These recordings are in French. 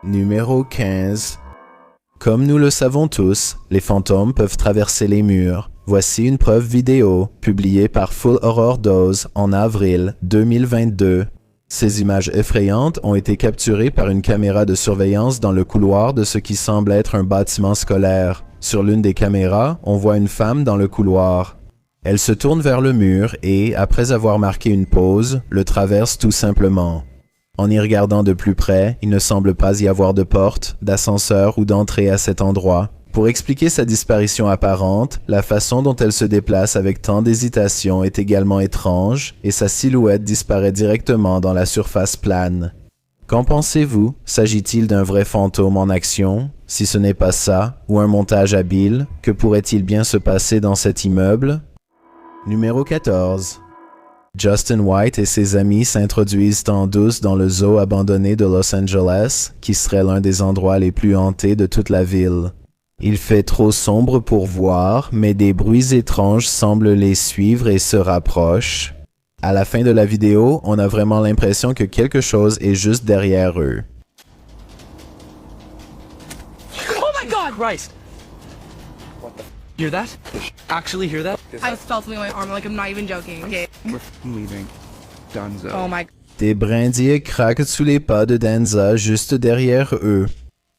Numéro 15. Comme nous le savons tous, les fantômes peuvent traverser les murs. Voici une preuve vidéo, publiée par Full Horror Dose en avril 2022. Ces images effrayantes ont été capturées par une caméra de surveillance dans le couloir de ce qui semble être un bâtiment scolaire. Sur l'une des caméras, on voit une femme dans le couloir. Elle se tourne vers le mur et, après avoir marqué une pause, le traverse tout simplement. En y regardant de plus près, il ne semble pas y avoir de porte, d'ascenseur ou d'entrée à cet endroit. Pour expliquer sa disparition apparente, la façon dont elle se déplace avec tant d'hésitation est également étrange et sa silhouette disparaît directement dans la surface plane. Qu'en pensez-vous? S'agit-il d'un vrai fantôme en action? Si ce n'est pas ça, ou un montage habile, que pourrait-il bien se passer dans cet immeuble? Numéro 14. Justin White et ses amis s'introduisent en douce dans le zoo abandonné de Los Angeles, qui serait l'un des endroits les plus hantés de toute la ville. Il fait trop sombre pour voir, mais des bruits étranges semblent les suivre et se rapprochent. À la fin de la vidéo, on a vraiment l'impression que quelque chose est juste derrière eux. Oh my God! Christ! What the? Hear that? Actually hear that? I felt something on my arm, like I'm not even joking. Okay. We're leaving. Dunzo. Oh my. Des brindilles craquent sous les pas de Danza juste derrière eux.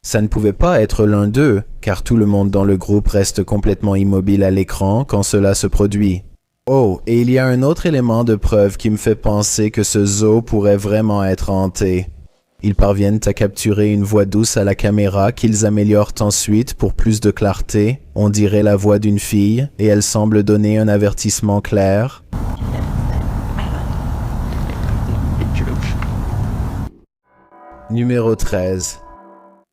Ça ne pouvait pas être l'un d'eux, car tout le monde dans le groupe reste complètement immobile à l'écran quand cela se produit. Oh, et il y a un autre élément de preuve qui me fait penser que ce zoo pourrait vraiment être hanté. Ils parviennent à capturer une voix douce à la caméra qu'ils améliorent ensuite pour plus de clarté. On dirait la voix d'une fille, et elle semble donner un avertissement clair. Numéro 13.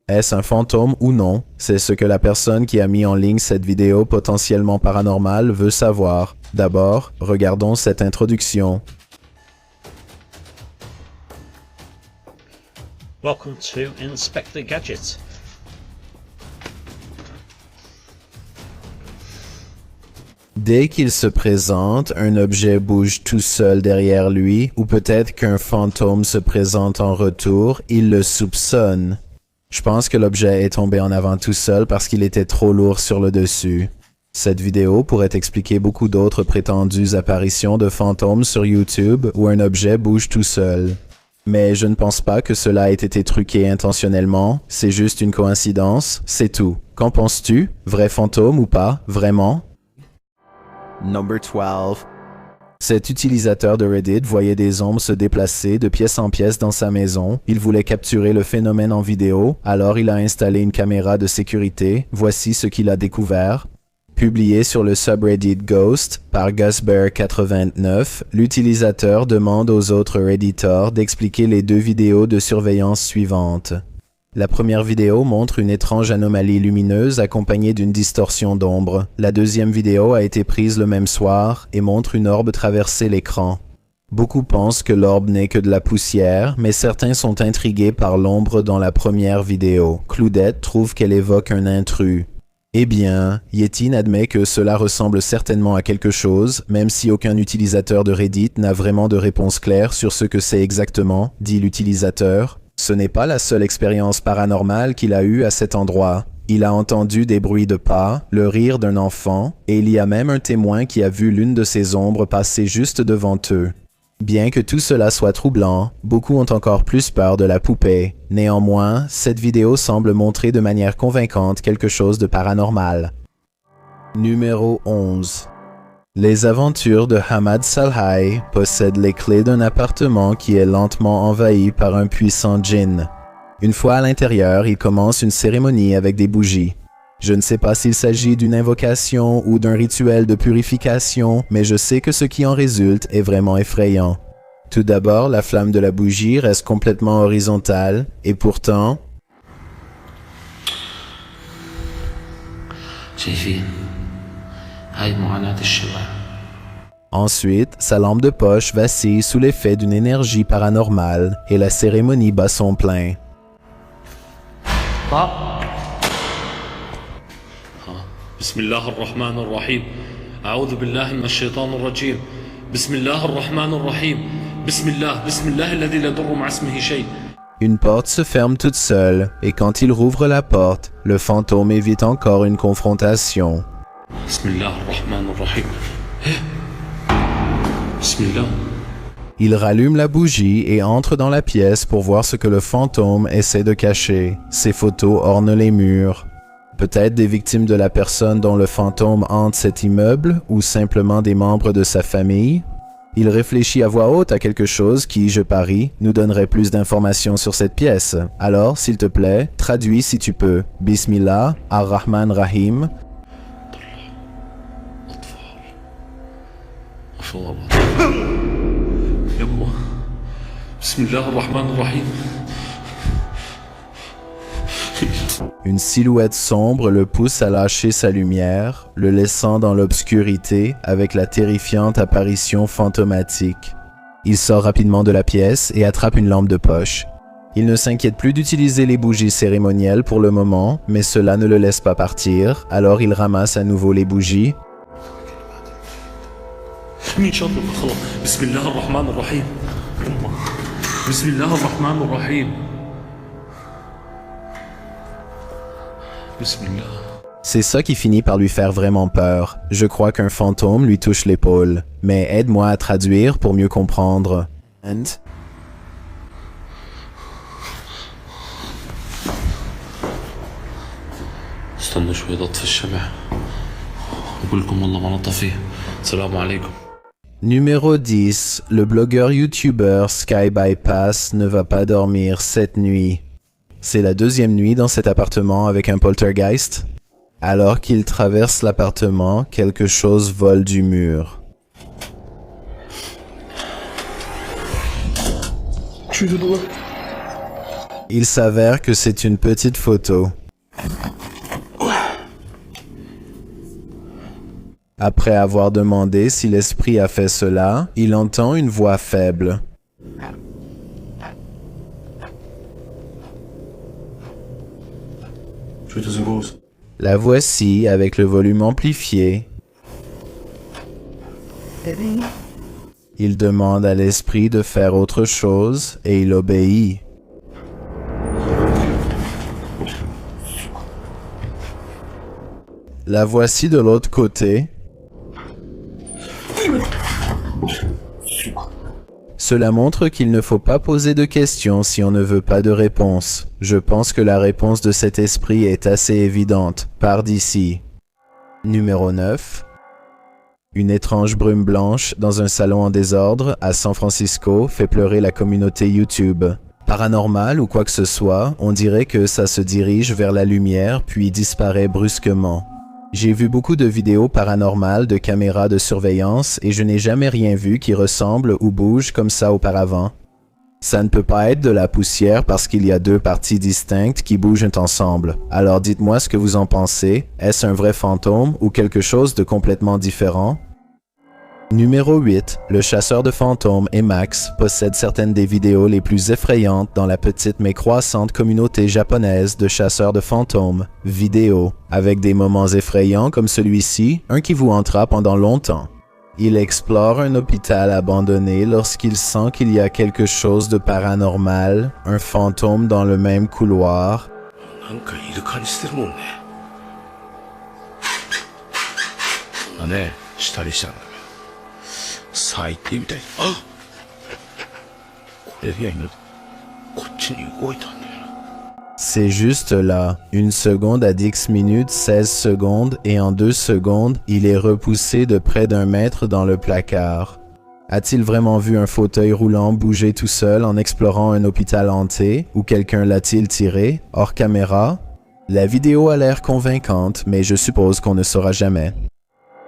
Est-ce un fantôme ou non? C'est ce que la personne qui a mis en ligne cette vidéo potentiellement paranormale veut savoir. D'abord, regardons cette introduction. Welcome to Inspector Gadget. Dès qu'il se présente, un objet bouge tout seul derrière lui, ou peut-être qu'un fantôme se présente en retour, il le soupçonne. Je pense que l'objet est tombé en avant tout seul parce qu'il était trop lourd sur le dessus. Cette vidéo pourrait expliquer beaucoup d'autres prétendues apparitions de fantômes sur YouTube où un objet bouge tout seul. Mais je ne pense pas que cela ait été truqué intentionnellement, c'est juste une coïncidence, c'est tout. Qu'en penses-tu? Vrai fantôme ou pas? Vraiment? Number 12. Cet utilisateur de Reddit voyait des ombres se déplacer de pièce en pièce dans sa maison. Il voulait capturer le phénomène en vidéo, alors il a installé une caméra de sécurité. Voici ce qu'il a découvert. Publié sur le subreddit Ghost par GusBear89, l'utilisateur demande aux autres Redditors d'expliquer les deux vidéos de surveillance suivantes. La première vidéo montre une étrange anomalie lumineuse accompagnée d'une distorsion d'ombre. La deuxième vidéo a été prise le même soir et montre une orbe traverser l'écran. Beaucoup pensent que l'orbe n'est que de la poussière, mais certains sont intrigués par l'ombre dans la première vidéo. Cloudette trouve qu'elle évoque un intrus. Eh bien, Yetin admet que cela ressemble certainement à quelque chose, même si aucun utilisateur de Reddit n'a vraiment de réponse claire sur ce que c'est exactement, dit l'utilisateur. Ce n'est pas la seule expérience paranormale qu'il a eue à cet endroit. Il a entendu des bruits de pas, le rire d'un enfant, et il y a même un témoin qui a vu l'une de ces ombres passer juste devant eux. Bien que tout cela soit troublant, beaucoup ont encore plus peur de la poupée. Néanmoins, cette vidéo semble montrer de manière convaincante quelque chose de paranormal. Numéro 11. Les aventures de Hamad Salhai possèdent les clés d'un appartement qui est lentement envahi par un puissant djinn. Une fois à l'intérieur, il commence une cérémonie avec des bougies. Je ne sais pas s'il s'agit d'une invocation ou d'un rituel de purification, mais je sais que ce qui en résulte est vraiment effrayant. Tout d'abord, la flamme de la bougie reste complètement horizontale, et pourtant... Ensuite, sa lampe de poche vacille sous l'effet d'une énergie paranormale, et la cérémonie bat son plein. بسم الله الرحمن الرحيم أعوذ بالله من الشيطان الرجيم بسم الله الرحمن الرحيم بسم الله الذي لا يضر مع اسمه شيء Une porte se ferme toute seule, et quand il rouvre la porte, le fantôme évite encore une confrontation. Bismillah ar-Rahman ar-Rahim. Bismillah. Il rallume la bougie et entre dans la pièce pour voir ce que le fantôme essaie de cacher. Ses photos ornent les murs. Peut-être des victimes de la personne dont le fantôme hante cet immeuble, ou simplement des membres de sa famille. Il réfléchit à voix haute à quelque chose qui, je parie, nous donnerait plus d'informations sur cette pièce. Alors, s'il te plaît, traduis si tu peux. Bismillah, ar-Rahman Rahim. Bismillah ar-Rahman ar-Rahim. Une silhouette sombre le pousse à lâcher sa lumière, le laissant dans l'obscurité avec la terrifiante apparition fantomatique. Il sort rapidement de la pièce et attrape une lampe de poche. Il ne s'inquiète plus d'utiliser les bougies cérémonielles pour le moment, mais cela ne le laisse pas partir, alors il ramasse à nouveau les bougies. Bismillah ar-Rahman ar-Rahim. Bismillah ar-Rahman ar-Rahim. Bismillah. C'est ça qui finit par lui faire vraiment peur. Je crois qu'un fantôme lui touche l'épaule. Mais aide-moi à traduire pour mieux comprendre. استنوا شوي ضط في الشمع. أقول لكم والله ما لطفي. السلام عليكم. Numéro 10. Le blogueur YouTuber Sky Bypass ne va pas dormir cette nuit. C'est la deuxième nuit dans cet appartement avec un poltergeist. Alors qu'il traverse l'appartement, quelque chose vole du mur. Il s'avère que c'est une petite photo. Après avoir demandé si l'esprit a fait cela, il entend une voix faible. La voici avec le volume amplifié. Il demande à l'esprit de faire autre chose et il obéit. La voici de l'autre côté. Cela montre qu'il ne faut pas poser de questions si on ne veut pas de réponse. Je pense que la réponse de cet esprit est assez évidente. Par d'ici. Numéro 9. Une étrange brume blanche dans un salon en désordre à San Francisco fait pleurer la communauté YouTube. Paranormal ou quoi que ce soit, on dirait que ça se dirige vers la lumière puis disparaît brusquement. J'ai vu beaucoup de vidéos paranormales de caméras de surveillance et je n'ai jamais rien vu qui ressemble ou bouge comme ça auparavant. Ça ne peut pas être de la poussière parce qu'il y a deux parties distinctes qui bougent ensemble. Alors dites-moi ce que vous en pensez. Est-ce un vrai fantôme ou quelque chose de complètement différent? Numéro 8. Le chasseur de fantômes et Max possède certaines des vidéos les plus effrayantes dans la petite mais croissante communauté japonaise de chasseurs de fantômes, vidéo, avec des moments effrayants comme celui-ci, un qui vous hantera pendant longtemps. Il explore un hôpital abandonné lorsqu'il sent qu'il y a quelque chose de paranormal, un fantôme dans le même couloir. C'est juste là, 1 seconde à 10 minutes 16 secondes et en 2 secondes, il est repoussé de près d'1 mètre dans le placard. A-t-il vraiment vu un fauteuil roulant bouger tout seul en explorant un hôpital hanté ou quelqu'un l'a-t-il tiré, hors caméra? La vidéo a l'air convaincante, mais je suppose qu'on ne saura jamais.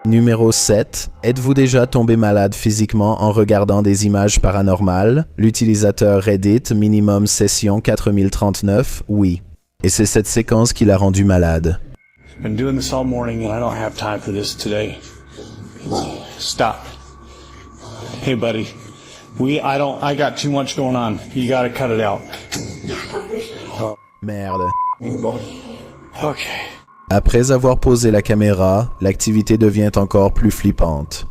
Numéro 7. Êtes-vous déjà tombé malade physiquement en regardant des images paranormales? L'utilisateur Reddit minimum session 4039, oui. Et c'est cette séquence qui l'a rendu malade. Been doing this all morning and I don't have time for this today. Stop. Hey buddy. I got too much going on. You gotta cut it out. Merde. Okay. Après avoir posé la caméra, l'activité devient encore plus flippante.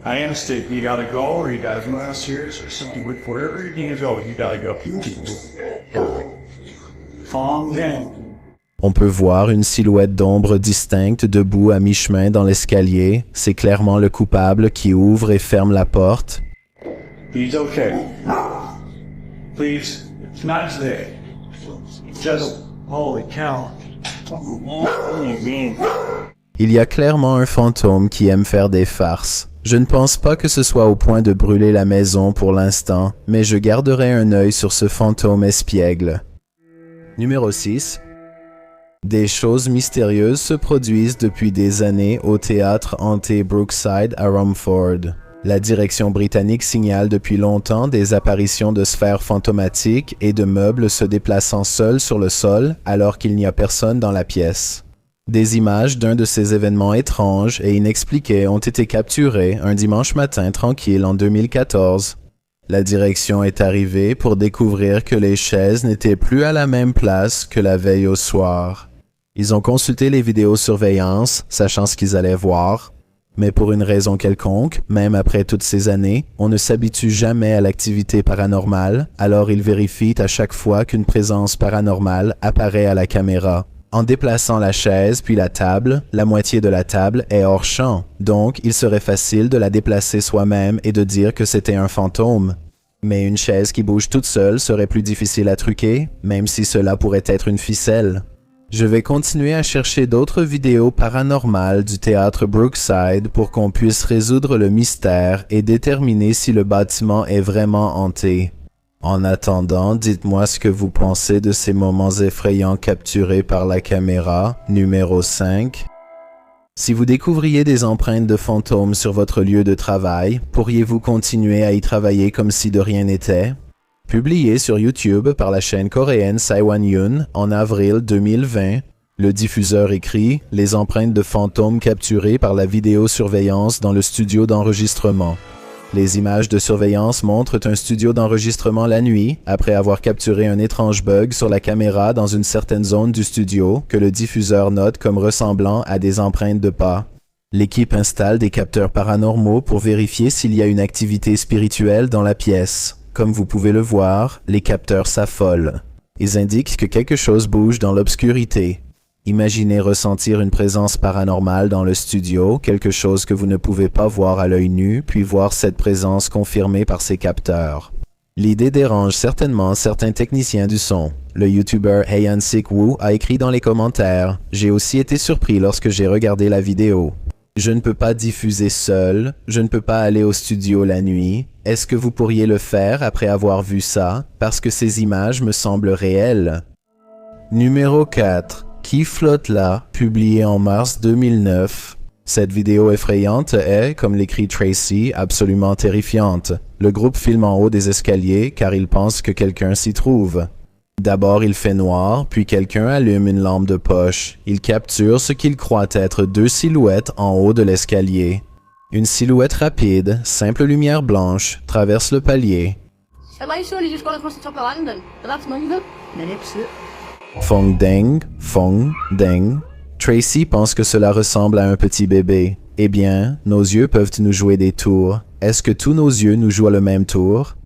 I understand. You gotta go, or you got something else here, or something with wherever you need to go. You gotta go. Fong Deng. On peut voir une silhouette d'ombre distincte debout à mi-chemin dans l'escalier. C'est clairement le coupable qui ouvre et ferme la porte. He's okay. Please, it's not today. Just, holy cow. Il y a clairement un fantôme qui aime faire des farces. Je ne pense pas que ce soit au point de brûler la maison pour l'instant, mais je garderai un œil sur ce fantôme espiègle. Numéro 6. Des choses mystérieuses se produisent depuis des années au théâtre hanté Brookside à Romford. La direction britannique signale depuis longtemps des apparitions de sphères fantomatiques et de meubles se déplaçant seuls sur le sol alors qu'il n'y a personne dans la pièce. Des images d'un de ces événements étranges et inexpliqués ont été capturées un dimanche matin tranquille en 2014. La direction est arrivée pour découvrir que les chaises n'étaient plus à la même place que la veille au soir. Ils ont consulté les vidéosurveillances, sachant ce qu'ils allaient voir. Mais pour une raison quelconque, même après toutes ces années, on ne s'habitue jamais à l'activité paranormale, alors ils vérifient à chaque fois qu'une présence paranormale apparaît à la caméra. En déplaçant la chaise puis la table, la moitié de la table est hors champ, donc il serait facile de la déplacer soi-même et de dire que c'était un fantôme. Mais une chaise qui bouge toute seule serait plus difficile à truquer, même si cela pourrait être une ficelle. Je vais continuer à chercher d'autres vidéos paranormales du théâtre Brookside pour qu'on puisse résoudre le mystère et déterminer si le bâtiment est vraiment hanté. En attendant, dites-moi ce que vous pensez de ces moments effrayants capturés par la caméra. Numéro 5. Si vous découvriez des empreintes de fantômes sur votre lieu de travail, pourriez-vous continuer à y travailler comme si de rien n'était? Publié sur YouTube par la chaîne coréenne Saiwan-Yun en avril 2020, le diffuseur écrit « Les empreintes de fantômes capturées par la vidéosurveillance dans le studio d'enregistrement ». Les images de surveillance montrent un studio d'enregistrement la nuit, après avoir capturé un étrange bug sur la caméra dans une certaine zone du studio que le diffuseur note comme ressemblant à des empreintes de pas. L'équipe installe des capteurs paranormaux pour vérifier s'il y a une activité spirituelle dans la pièce. Comme vous pouvez le voir, les capteurs s'affolent. Ils indiquent que quelque chose bouge dans l'obscurité. Imaginez ressentir une présence paranormale dans le studio, quelque chose que vous ne pouvez pas voir à l'œil nu, puis voir cette présence confirmée par ces capteurs. L'idée dérange certainement certains techniciens du son. Le YouTuber Heian Sik Woo a écrit dans les commentaires « J'ai aussi été surpris lorsque j'ai regardé la vidéo. Je ne peux pas diffuser seul, je ne peux pas aller au studio la nuit. Est-ce que vous pourriez le faire après avoir vu ça, parce que ces images me semblent réelles? » Numéro 4. Qui flotte là, publié en mars 2009. Cette vidéo effrayante est, comme l'écrit Tracy, absolument terrifiante. Le groupe filme en haut des escaliers car ils pensent que quelqu'un s'y trouve. D'abord il fait noir, puis quelqu'un allume une lampe de poche. Il capture ce qu'il croit être deux silhouettes en haut de l'escalier. Une silhouette rapide, simple lumière blanche, traverse le palier. Fong Deng. Tracy pense que cela ressemble à un petit bébé. Eh bien, nos yeux peuvent nous jouer des tours. Est-ce que tous nos yeux nous jouent le même tour?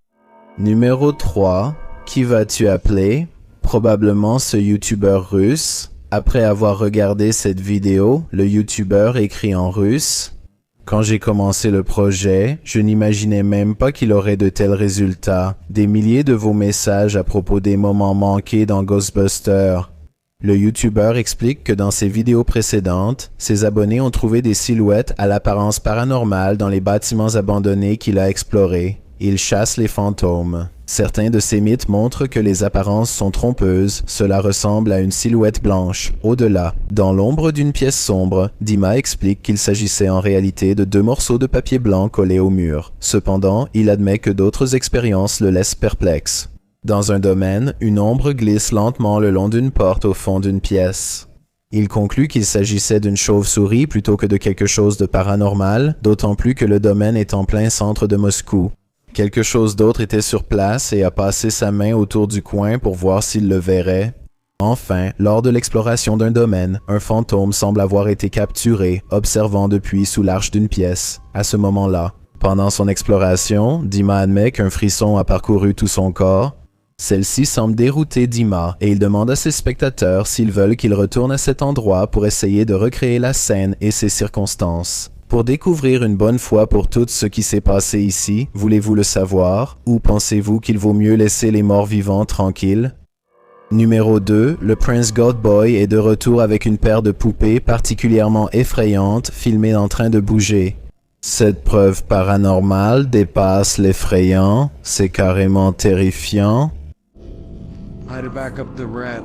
Numéro 3. Qui vas-tu appeler? Probablement ce YouTuber russe. Après avoir regardé cette vidéo, le YouTuber écrit en russe. Quand j'ai commencé le projet, je n'imaginais même pas qu'il aurait de tels résultats. Des milliers de vos messages à propos des moments manqués dans Ghostbusters. Le YouTuber explique que dans ses vidéos précédentes, ses abonnés ont trouvé des silhouettes à l'apparence paranormale dans les bâtiments abandonnés qu'il a explorés. Il chasse les fantômes. Certains de ces mythes montrent que les apparences sont trompeuses. Cela ressemble à une silhouette blanche. Au-delà, dans l'ombre d'une pièce sombre, Dima explique qu'il s'agissait en réalité de deux morceaux de papier blanc collés au mur. Cependant, il admet que d'autres expériences le laissent perplexe. Dans un domaine, une ombre glisse lentement le long d'une porte au fond d'une pièce. Il conclut qu'il s'agissait d'une chauve-souris plutôt que de quelque chose de paranormal, d'autant plus que le domaine est en plein centre de Moscou. Quelque chose d'autre était sur place et a passé sa main autour du coin pour voir s'il le verrait. Enfin, lors de l'exploration d'un domaine, un fantôme semble avoir été capturé, observant depuis sous l'arche d'une pièce. À ce moment-là, Pendant son exploration, Dima admet qu'un frisson a parcouru tout son corps. Celle-ci semble dérouter Dima et il demande à ses spectateurs s'ils veulent qu'il retourne à cet endroit pour essayer de recréer la scène et ses circonstances. Pour découvrir une bonne fois pour toutes ce qui s'est passé ici, voulez-vous le savoir, ou pensez-vous qu'il vaut mieux laisser les morts vivants tranquilles? Numéro 2, le Prince Godboy est de retour avec une paire de poupées particulièrement effrayantes filmées en train de bouger. Cette preuve paranormale dépasse l'effrayant, c'est carrément terrifiant. I had to back up the rat.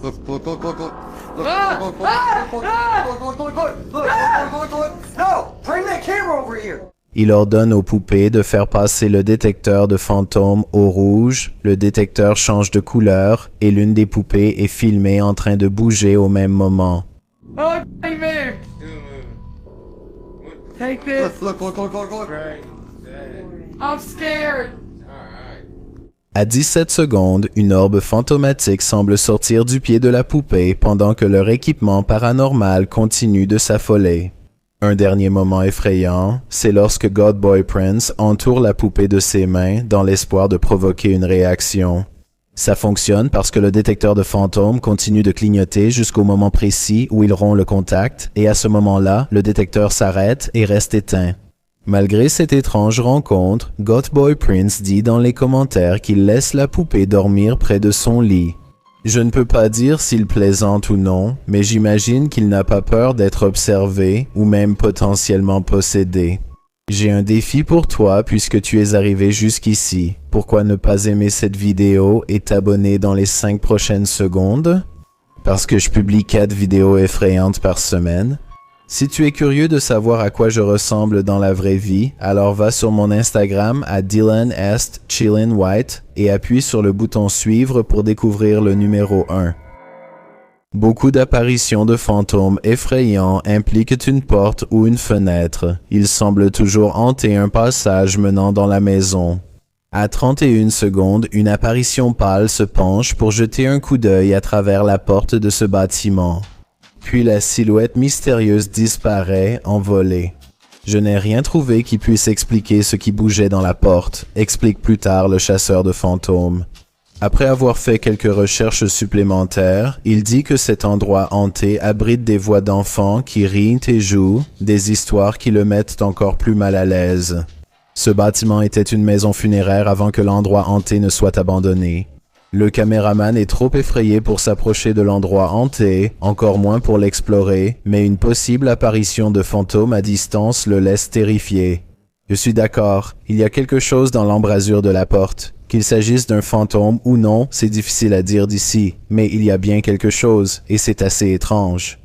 Look, look, look, look, look. Look, look, look, look, look, look, look, look. No! Bring that camera over here! Il ordonne aux poupées de faire passer le détecteur de fantômes au rouge, le détecteur change de couleur et l'une des poupées est filmée en train de bouger au même moment. Oh, take me. Take this. Look, look, look, look, look. I'm scared. À 17 secondes, une orbe fantomatique semble sortir du pied de la poupée pendant que leur équipement paranormal continue de s'affoler. Un dernier moment effrayant, c'est lorsque Godboy Prince entoure la poupée de ses mains dans l'espoir de provoquer une réaction. Ça fonctionne parce que le détecteur de fantômes continue de clignoter jusqu'au moment précis où il rompt le contact, et à ce moment-là, le détecteur s'arrête et reste éteint. Malgré cette étrange rencontre, Godboy Prince dit dans les commentaires qu'il laisse la poupée dormir près de son lit. Je ne peux pas dire s'il plaisante ou non, mais j'imagine qu'il n'a pas peur d'être observé ou même potentiellement possédé. J'ai un défi pour toi puisque tu es arrivé jusqu'ici. Pourquoi ne pas aimer cette vidéo et t'abonner dans les 5 prochaines secondes? Parce que je publie 4 vidéos effrayantes par semaine. Si tu es curieux de savoir à quoi je ressemble dans la vraie vie, alors va sur mon Instagram à DylanEstChillinWhite et appuie sur le bouton suivre pour découvrir le numéro 1. Beaucoup d'apparitions de fantômes effrayants impliquent une porte ou une fenêtre. Ils semblent toujours hanter un passage menant dans la maison. À 31 secondes, une apparition pâle se penche pour jeter un coup d'œil à travers la porte de ce bâtiment. Puis la silhouette mystérieuse disparaît, envolée. Je n'ai rien trouvé qui puisse expliquer ce qui bougeait dans la porte, explique plus tard le chasseur de fantômes. Après avoir fait quelques recherches supplémentaires, il dit que cet endroit hanté abrite des voix d'enfants qui rient et jouent, des histoires qui le mettent encore plus mal à l'aise. Ce bâtiment était une maison funéraire avant que l'endroit hanté ne soit abandonné. Le caméraman est trop effrayé pour s'approcher de l'endroit hanté, encore moins pour l'explorer, mais une possible apparition de fantômes à distance le laisse terrifié. Je suis d'accord, il y a quelque chose dans l'embrasure de la porte. Qu'il s'agisse d'un fantôme ou non, c'est difficile à dire d'ici, mais il y a bien quelque chose, et c'est assez étrange.